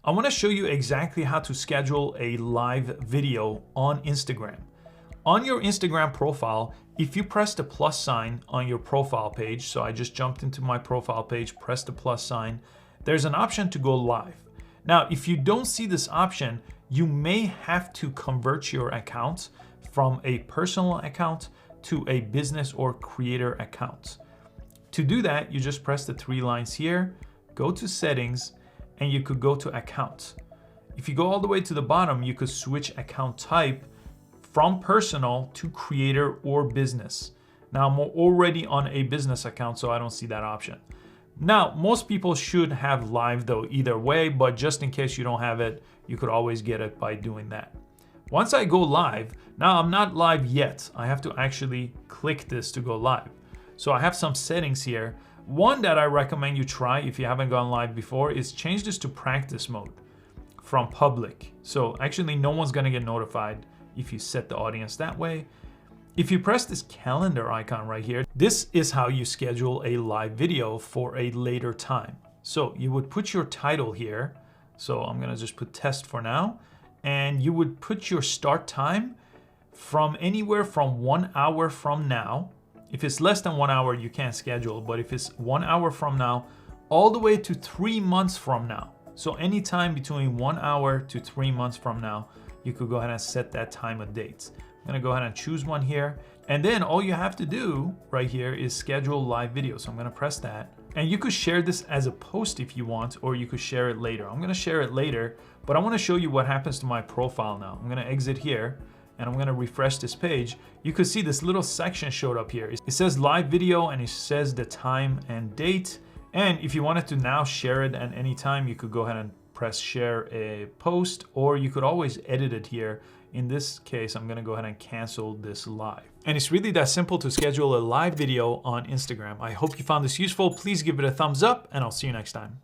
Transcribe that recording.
I want to show you exactly how to schedule a live video on Instagram. On your Instagram profile, if you press the plus sign on your profile page, so I just jumped into my profile page, press the plus sign, there's an option to go live. Now, if you don't see this option, you may have to convert your account from a personal account to a business or creator account. To do that, you just press the three lines here, go to settings, and you could go to account. If you go all the way to the bottom, you could switch account type from personal to creator or business. Now I'm already on a business account, so I don't see that option. Now, most people should have live though either way, but just in case you don't have it, you could always get it by doing that. Once I go live, now I'm not live yet. I have to actually click this to go live. So I have some settings here. One that I recommend you try if you haven't gone live before is change this to practice mode from public. So actually no one's gonna get notified if you set the audience that way. If you press this calendar icon right here, this is how you schedule a live video for a later time. So you would put your title here. So I'm gonna just put test for now. And you would put your start time from anywhere from 1 hour from now. If it's less than 1 hour, you can't schedule, but if it's 1 hour from now, all the way to 3 months from now. So anytime between 1 hour to 3 months from now, you could go ahead and set that time of dates. I'm gonna go ahead and choose one here. And then all you have to do right here is schedule live video. So I'm gonna press that. And you could share this as a post if you want, or you could share it later. I'm gonna share it later, but I wanna show you what happens to my profile now. I'm gonna exit here and I'm gonna refresh this page. You could see this little section showed up here. It says live video and it says the time and date. And if you wanted to now share it at any time, you could go ahead and press share a post, or you could always edit it here. In this case, I'm gonna go ahead and cancel this live. And it's really that simple to schedule a live video on Instagram. I hope you found this useful. Please give it a thumbs up and I'll see you next time.